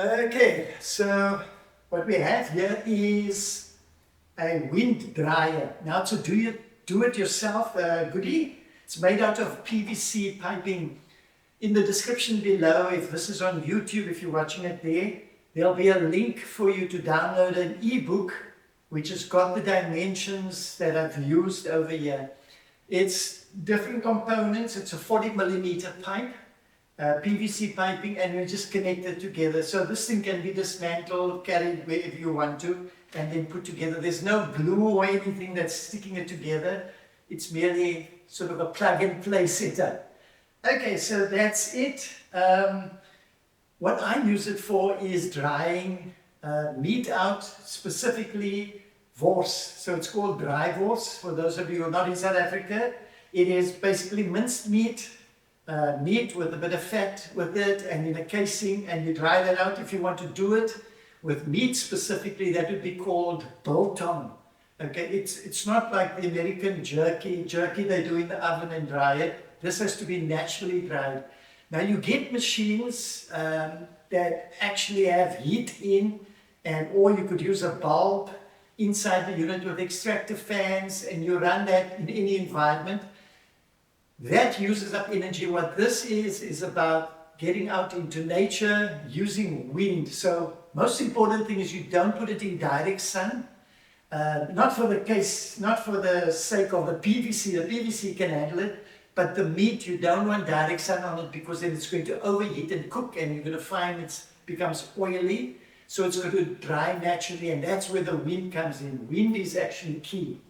Okay, so what we have here is a wind dryer. Now to do it yourself goodie. It's made out of PVC piping. In the description below, if this is on YouTube, if you're watching it there, there'll be a link for you to download an ebook which has got the dimensions that I've used over here. It's different components. It's a 40mm pipe, PVC piping, and we just connect it together. So this thing can be dismantled, carried wherever you want to, and then put together. There's no glue or anything that's sticking it together. It's merely sort of a plug-and-play setup. Okay, so that's it. What I use it for is drying meat out, specifically wors. So it's called dry wors. For those of you who are not in South Africa, it is basically minced meat, meat with a bit of fat with it and in a casing, and you dry that out. If you want to do it with meat specifically, that would be called biltong. Okay, it's not like the American jerky they do in the oven and dry it. This has to be naturally dried. Now you get machines that actually have heat in, or you could use a bulb inside the unit with extractor fans, and you run that in any environment. That uses up energy. What this is about getting out into nature using wind. So most important thing is you don't put it in direct sun. Not for the sake of the PVC. The PVC can handle it. But the meat, you don't want direct sun on it, because then it's going to overheat and cook, and you're going to find it becomes oily. So it's going to dry naturally, and that's where the wind comes in. Wind is actually key.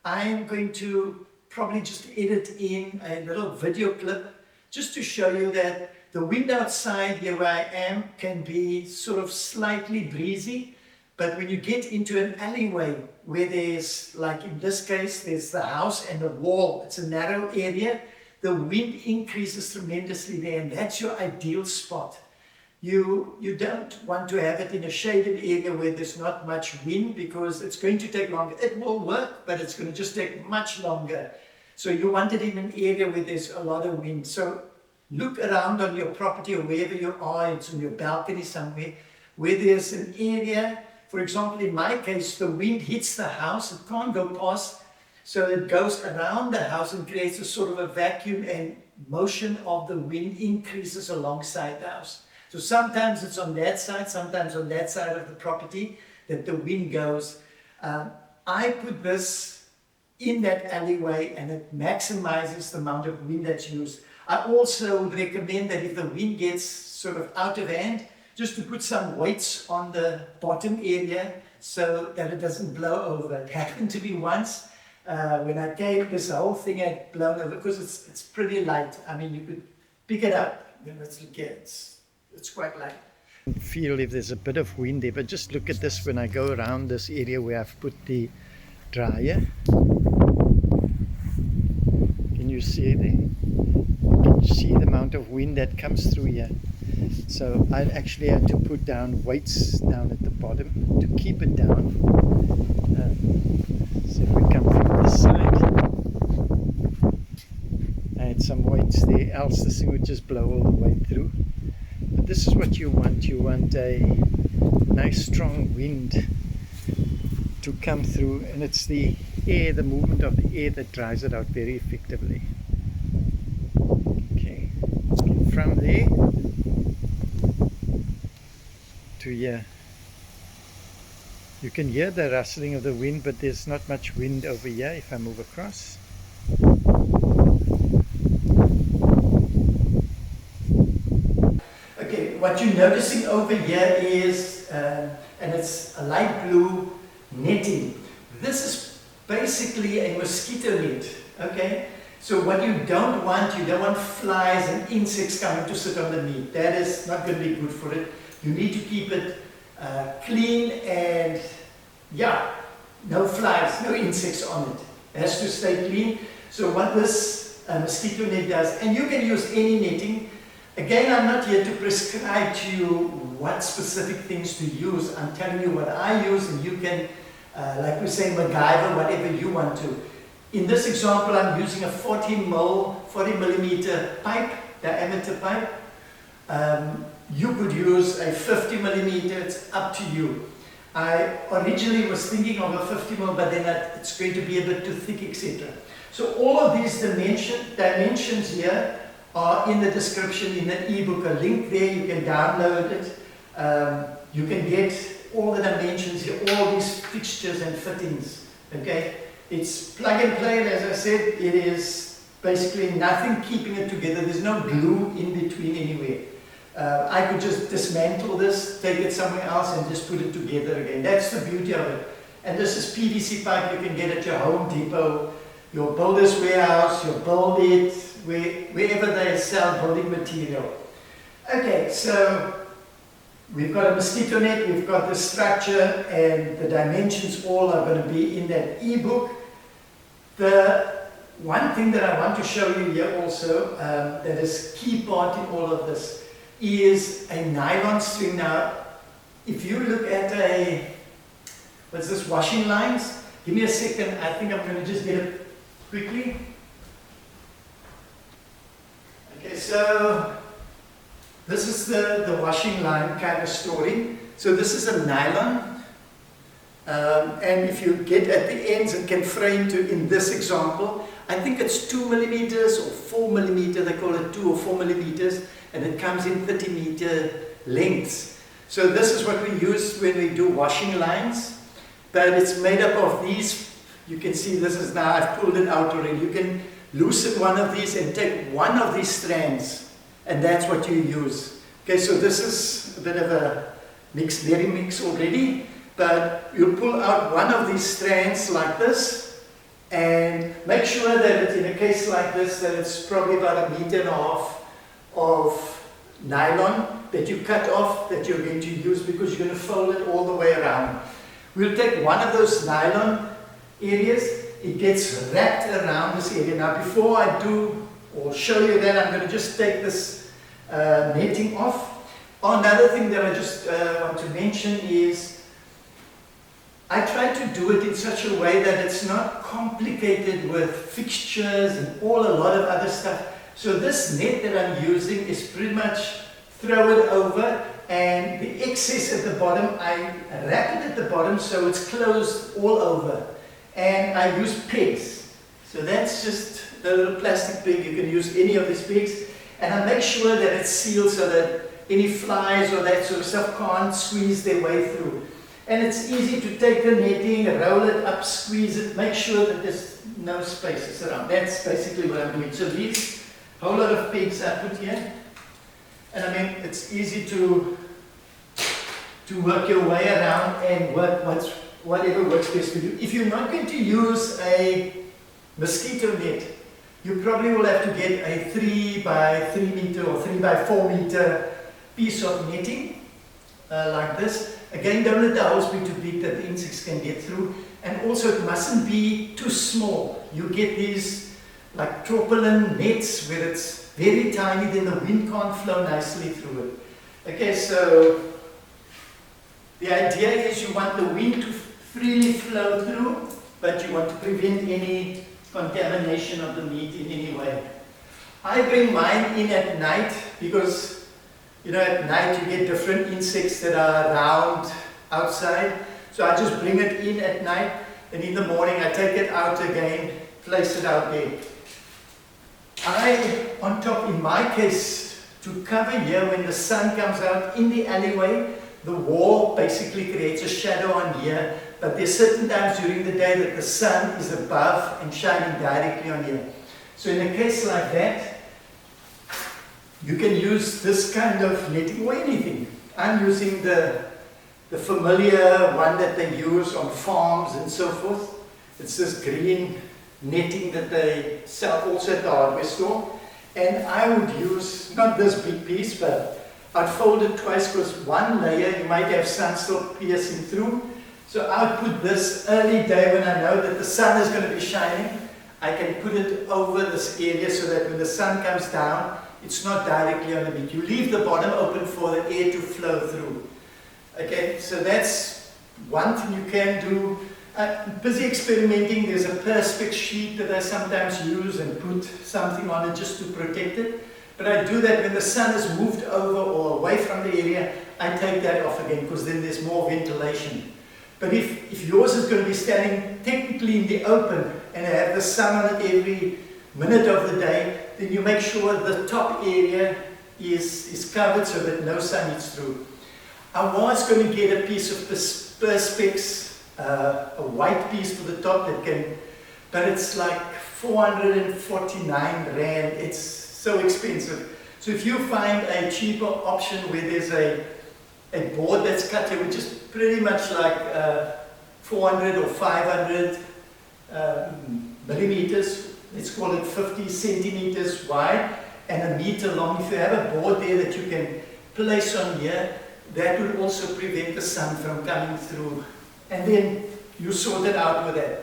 I am going to probably just edit in a little video clip just to show you that the wind outside here where I am can be sort of slightly breezy. But when you get into an alleyway where there's, like in this case, there's the house and the wall, it's a narrow area, the wind increases tremendously there, and that's your ideal spot. You don't want to have it in a shaded area where there's not much wind, because it's going to take longer. It will work, but it's going to just take much longer. So you want it in an area where there's a lot of wind. So look around on your property or wherever you are, it's on your balcony somewhere, where there's an area. For example, in my case, the wind hits the house, it can't go past, so it goes around the house and creates a sort of a vacuum, and motion of the wind increases alongside the house. So sometimes it's on that side, sometimes on that side of the property that the wind goes. I put this in that alleyway, and it maximizes the amount of wind that's used. I also would recommend that if the wind gets sort of out of hand, just to put some weights on the bottom area so that it doesn't blow over. It happened to me once when I came, this whole thing had blown over, because it's pretty light. I mean, you could pick it up. It's quite light. Feel if there's a bit of wind there, but just look at this when I go around this area where I've put the dryer. Can you see there? You can see the amount of wind that comes through here. So I actually had to put down weights down at the bottom to keep it down. So if we come from this side, I had some weights there, else this thing would just blow all the way through. But this is what you want. You want a nice strong wind to come through, and it's the air, the movement of the air, that dries it out very effectively. Okay, from there to here, you can hear the rustling of the wind, but there's not much wind over here if I move across. Okay, what you're noticing over here is, and it's a light blue netting. This is basically a mosquito net, okay? So what you don't want flies and insects coming to sit on the meat. That is not going to be good for it. You need to keep it clean, and yeah, no flies, no insects on it. It has to stay clean. So what this mosquito net does, and you can use any netting. Again, I'm not here to prescribe to you what specific things to use. I'm telling you what I use, and you can, like we say, MacGyver, whatever you want to. In this example, I'm using a 40 millimeter pipe, diameter pipe. You could use a 50 millimeter, it's up to you. I originally was thinking of a 50 mm, but then it's going to be a bit too thick, etc. So all of these dimensions here are in the description in the ebook. A link there, you can download it. You can get all the dimensions here, all these fixtures and fittings. Okay, it's plug and play, and as I said, it is basically nothing keeping it together. There's no glue in between anywhere. I could just dismantle this, take it somewhere else and just put it together again. That's the beauty of it. And this is PVC pipe you can get at your Home Depot, your builder's warehouse, your Build It, wherever they sell building material. Okay, so we've got a mosquito net, we've got the structure, and the dimensions all are going to be in that ebook. The one thing that I want to show you here also, that is key part in all of this, is a nylon string. Now, if you look at what's this, washing lines, give me a second, I think I'm going to just get it quickly. Okay, so this is the washing line kind of story. So this is a nylon, and if you get at the ends, it can frame to, in this example, I think it's 2 millimeters or 4 millimeters, they call it 2 or 4 millimeters, and it comes in 30-meter lengths. So this is what we use when we do washing lines, but it's made up of these. You can see this is now, I've pulled it out already. You can loosen one of these and take one of these strands, and that's what you use. Okay, so this is a bit of a mix, berry mix already, but you pull out one of these strands like this, and make sure that it's, in a case like this, that it's probably about 1.5 meters of nylon that you cut off, that you're going to use, because you're going to fold it all the way around. We'll take one of those nylon areas, it gets wrapped around this area. Now before I do or show you that, I'm going to just take this netting off. Another thing that I just want to mention is I try to do it in such a way that it's not complicated with fixtures and a lot of other stuff. So this net that I'm using is pretty much throw it over, and the excess at the bottom, I wrap it at the bottom so it's closed all over. And I use pegs. So that's just the little plastic peg. You can use any of these pegs. And I make sure that it's sealed so that any flies or that sort of stuff can't squeeze their way through. And it's easy to take the netting, roll it up, squeeze it, make sure that there's no spaces around. That's basically what I'm doing. So these whole lot of pegs I put here. And I mean, it's easy to work your way around and work whatever works best for you. If you're not going to use a mosquito net, you probably will have to get a 3 by 3 meter or 3 by 4 meter piece of netting like this. Again, don't let the holes be too big that the insects can get through. And also it mustn't be too small. You get these like tropolene nets where it's very tiny, then the wind can't flow nicely through it. Okay, so the idea is you want the wind to freely flow through, but you want to prevent any contamination of the meat in any way. I bring mine in at night because, you know, at night you get different insects that are around outside. So I just bring it in at night, and in the morning I take it out again, place it out there. On top, in my case, to cover here when the sun comes out in the alleyway, the wall basically creates a shadow on here, but there's certain times during the day that the sun is above and shining directly on here. So in a case like that, you can use this kind of netting or anything. I'm using the familiar one that they use on farms and so forth. It's this green netting that they sell also at the hardware store. And I would use, not this big piece, but I'd fold it twice, because one layer you might have sun still piercing through. So I'll put this early day when I know that the sun is going to be shining. I can put it over this area so that when the sun comes down, it's not directly on the meat. You leave the bottom open for the air to flow through. Okay, so that's one thing you can do. I'm busy experimenting. There's a perspex sheet that I sometimes use and put something on it just to protect it. But I do that when the sun has moved over or away from the area, I take that off again because then there's more ventilation. But if yours is going to be standing technically in the open and have the sun on it every minute of the day, then you make sure the top area is covered so that no sun hits through. I was going to get a piece of Perspex, a white piece for the top that can, but it's like 449 Rand. It's so expensive. So if you find a cheaper option where there's a board that's cut here, which is pretty much like 400 or 500 millimeters, let's call it 50 centimeters wide and a meter long. If you have a board there that you can place on here, that will also prevent the sun from coming through. And then you sort it out with that.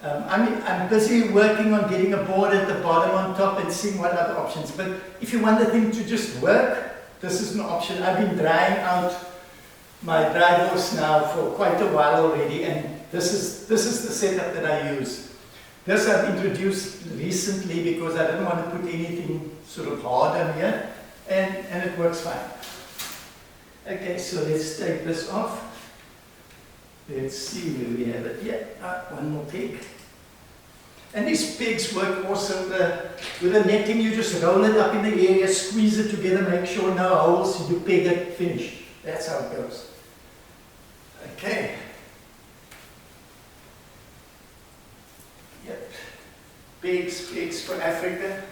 I'm busy working on getting a board at the bottom on top and seeing what other options. But if you want the thing to just work, this is an option. I've been drying out my dry horse now for quite a while already, and this is the setup that I use. This I've introduced recently because I didn't want to put anything sort of hard on here, and it works fine. Okay, so let's take this off. Let's see where we have it. Yeah, one more peg. And these pegs work also with the netting. You just roll it up in the area, squeeze it together, make sure no holes, you peg it, finish. That's how it goes. Okay. Yep. Pegs for Africa.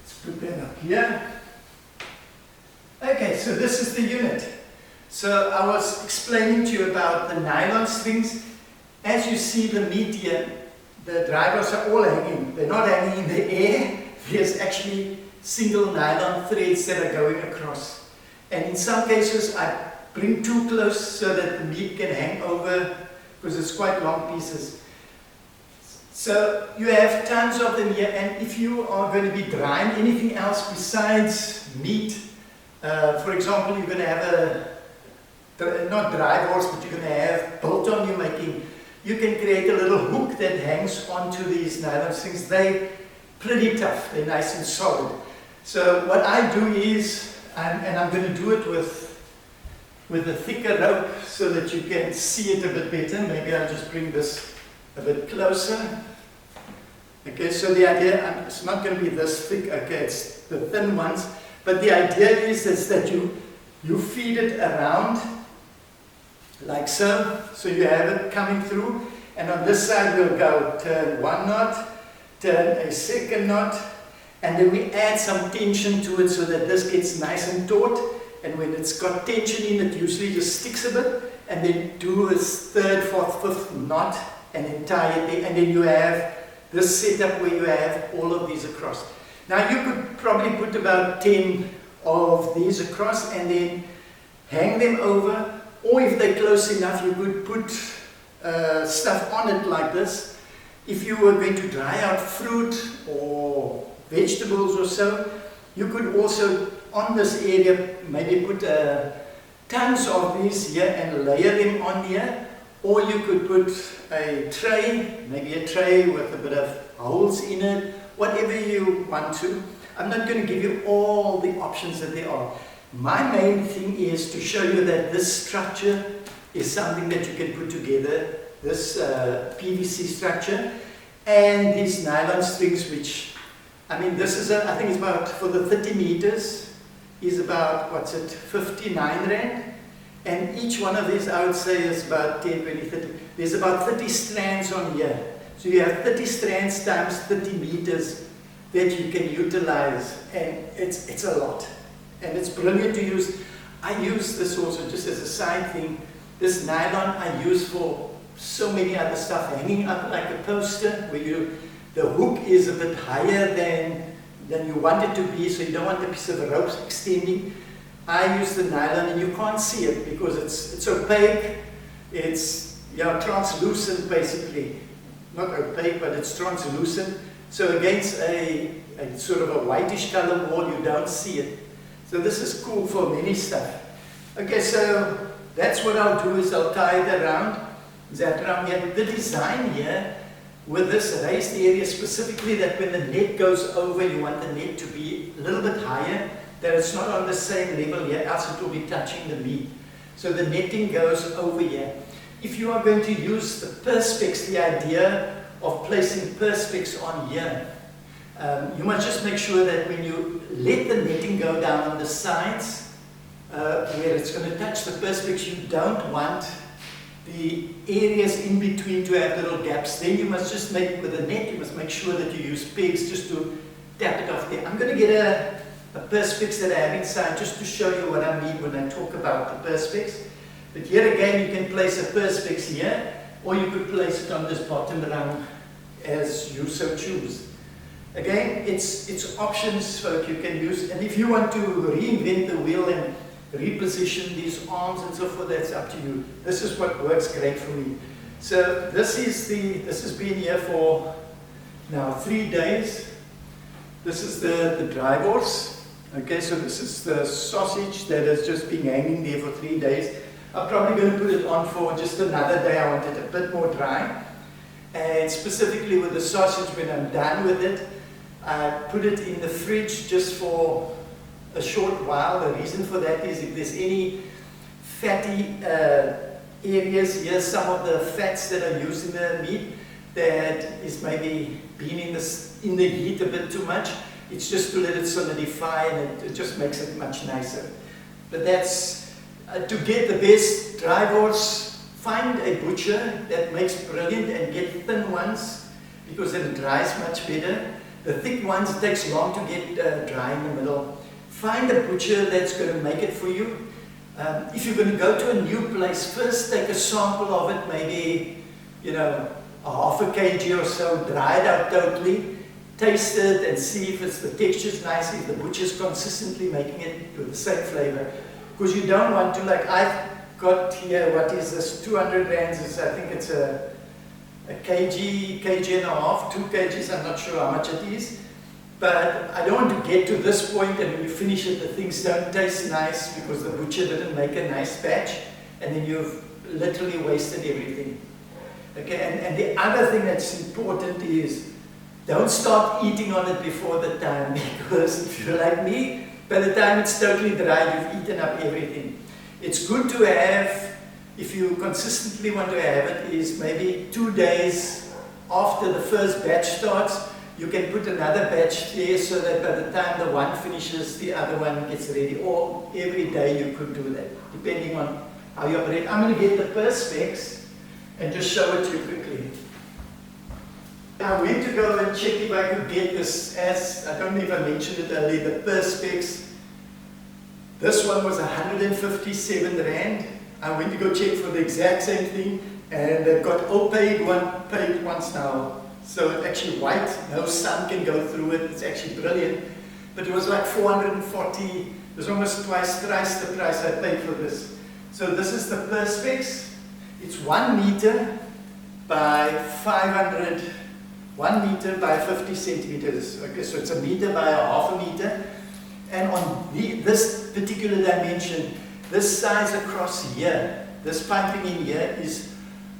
Let's put that up here. Okay, so this is the unit. So I was explaining to you about the nylon strings. As you see the meat here, the drivers are all hanging. They're not hanging in the air. There's actually single nylon threads that are going across. And in some cases I bring too close so that the meat can hang over because it's quite long pieces. So you have tons of them here, and if you are going to be drying anything else besides meat, for example, you're going to have not dry horse, but you're going to have biltong you're making, you can create a little hook that hangs onto these nylon strings. They're pretty tough, they're nice and solid. So what I do is, and I'm going to do it with a thicker rope so that you can see it a bit better. Maybe I'll just bring this a bit closer. Okay, so the idea, it's not going to be this thick, okay, it's the thin ones, but the idea is that you feed it around like so, so you have it coming through, and on this side we'll go turn one knot, turn a second knot, and then we add some tension to it so that this gets nice and taut, and when it's got tension in it usually just sticks a bit, and then do a third, fourth, fifth knot and then tie it there, and then you have this setup where you have all of these across. Now you could probably put about 10 of these across and then hang them over, or if they're close enough you could put stuff on it like this. If you were going to dry out fruit or vegetables or so, you could also on this area maybe put tons of these here and layer them on here, or you could put a tray, maybe a tray with a bit of holes in it, whatever you want to. I'm not going to give you all the options that there are. My main thing is to show you that this structure is something that you can put together, this PVC structure, and these nylon strings, which, I mean, this is, I think it's about, for the 30 meters, is about, what's it, 59 Rand. And each one of these, I would say, is about 10, 20, 30. There's about 30 strands on here. So you have 30 strands times 30 meters that you can utilize, and it's a lot. And it's brilliant to use. I use this also just as a side thing. This nylon I use for so many other stuff, hanging up like a poster, where the hook is a bit higher than you want it to be, so you don't want the piece of rope extending. I use the nylon, and you can't see it because it's opaque. It's translucent basically. Not opaque, but it's translucent. So against a sort of a whitish color wall, you don't see it. So this is cool for many stuff. Okay, so that's what I'll do, is I'll tie it around. That around here. The design here with this, raise the area specifically that when the net goes over, you want the net to be a little bit higher, that it's not on the same level here, else it will be touching the meat. So the netting goes over here. If you are going to use the perspex, the idea of placing perspex on here, you must just make sure that when you let the netting go down on the sides, where it's going to touch the perspex, you don't want the areas in between to have little gaps. Then you must just make, with the net, you must make sure that you use pegs just to tap it off there. I'm going to get a perspex that I have inside just to show you what I mean when I talk about the perspex. But here again, you can place a perspex here, or you could place it on this bottom rung as you so choose. Again, it's options, folk, you can use. And if you want to reinvent the wheel and reposition these arms and so forth, that's up to you. This is what works great for me. So this has been here for now 3 days. This is the dry horse. Okay, so this is the sausage that has just been hanging there for 3 days. I'm probably going to put it on for just another day. I want it a bit more dry. And specifically with the sausage, when I'm done with it, I put it in the fridge just for a short while. The reason for that is if there's any fatty areas here, some of the fats that are used in the meat that is maybe being in the heat a bit too much, it's just to let it solidify, and it just makes it much nicer. But that's to get the best dry horse. Find a butcher that makes brilliant and get thin ones, because then it dries much better. The thick ones, it takes long to get dry in the middle. Find a butcher that's going to make it for you. If you're going to go to a new place, first take a sample of it, maybe, you know, a half a kg or so, dry it out totally, taste it and see if the texture's nice, if the butcher's consistently making it with the same flavor. Because you don't want to, like I've got here, what is this, 200 rands, I think it's a kg and a half, 2 kgs, I'm not sure how much it is. But I don't want to get to this point and when you finish it, the things don't taste nice because the butcher didn't make a nice batch, and then you've literally wasted everything. Okay, and the other thing that's important is don't start eating on it before the time, because if you're like me, by the time it's totally dry, you've eaten up everything. It's good to have, if you consistently want to have it, is maybe 2 days after the first batch starts, you can put another batch there so that by the time the one finishes, the other one gets ready. Or every day you could do that, depending on how you operate. I'm going to get the perspex and just show it to you quickly. I went to go and check if I could get this, as I don't know if I mentioned it earlier, the perspex. This one was 157 Rand. I went to go check for the exact same thing, and they've got opaque paid ones now. So it's actually white, no sun can go through it, it's actually brilliant. But it was like 440, it was almost thrice the price I paid for this. So this is the perspex. It's 1 meter by 500, 1 meter by 50 centimeters. Okay, so it's a meter by a half a meter. And on this particular dimension, this size across here, this piping in here is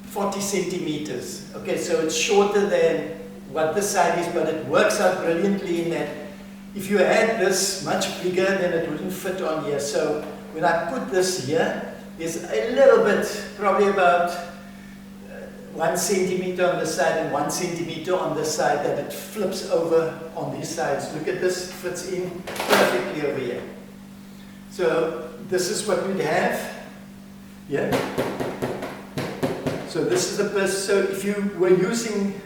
40 centimeters. Okay, so it's shorter than what this side is, but it works out brilliantly in that if you had this much bigger, then it wouldn't fit on here. So when I put this here, there's a little bit, probably about 1 centimeter on the side and 1 centimeter on this side, that it flips over on these sides. Look at this, fits in perfectly over here. So this is what we'd have. Yeah. So this is the perspex. So if you were using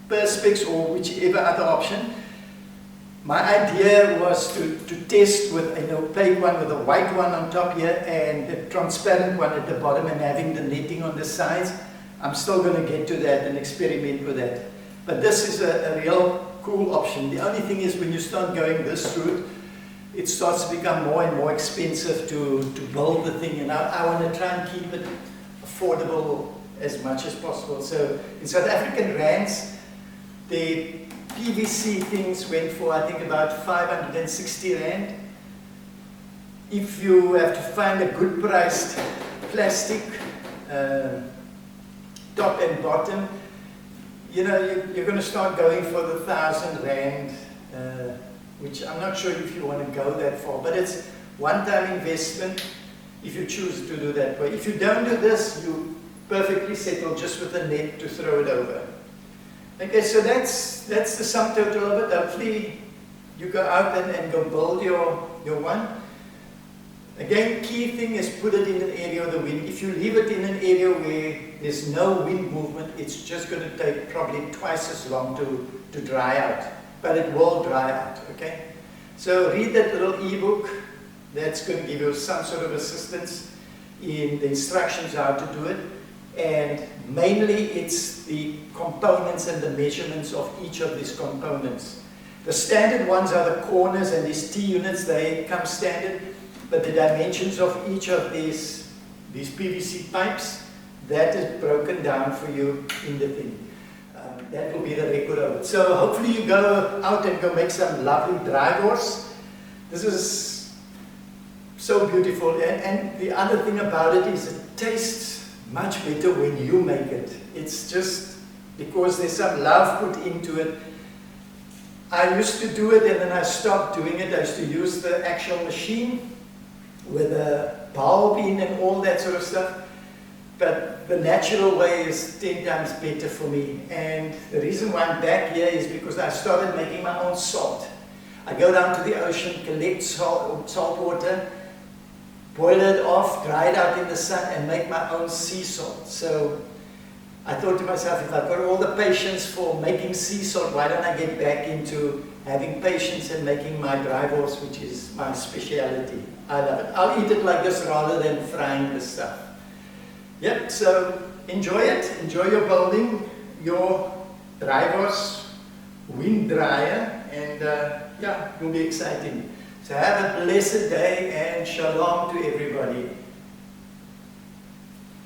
perspex or whichever other option, my idea was to test with an opaque one with a white one on top here and a transparent one at the bottom and having the netting on the sides. I'm still going to get to that and experiment with that. But this is a real cool option. The only thing is when you start going this route, it starts to become more and more expensive to build the thing. And I want to try and keep it affordable as much as possible. So in South African rands, the PVC things went for, I think, about 560 Rand. If you have to find a good priced plastic top and bottom, you know, you're going to start going for the R1,000, which I'm not sure if you want to go that far, but it's one-time investment if you choose to do that way. If you don't do this, you perfectly settle just with a net to throw it over. Okay, so that's the sum total of it. Hopefully you go out and go build your one. Again, key thing is put it in an area of the wind. If you leave it in an area where there's no wind movement, it's just going to take probably twice as long to dry out. But it will dry out, okay? So read that little ebook. That's going to give you some sort of assistance in the instructions how to do it. And mainly it's the components and the measurements of each of these components. The standard ones are the corners and these T-units, they come standard. But the dimensions of each of these PVC pipes, that is broken down for you in the thing. That will be the record of it. So hopefully you go out and go make some lovely dry doors. This is so beautiful. And the other thing about it is it tastes much better when you make it. It's just because there's some love put into it. I used to do it and then I stopped doing it. I used to use the actual machine with a bulb in and all that sort of stuff. But the natural way is 10 times better for me. And the reason why I'm back here is because I started making my own salt. I go down to the ocean, collect salt water, boil it off, dry it out in the sun, and make my own sea salt. So I thought to myself, if I've got all the patience for making sea salt, why don't I get back into having patience and making my dry balls, which is my speciality. I love it. I'll eat it like this rather than frying the stuff. Yep, so enjoy it. Enjoy your building, your drivers, wind dryer, and yeah, it will be exciting. So have a blessed day and shalom to everybody.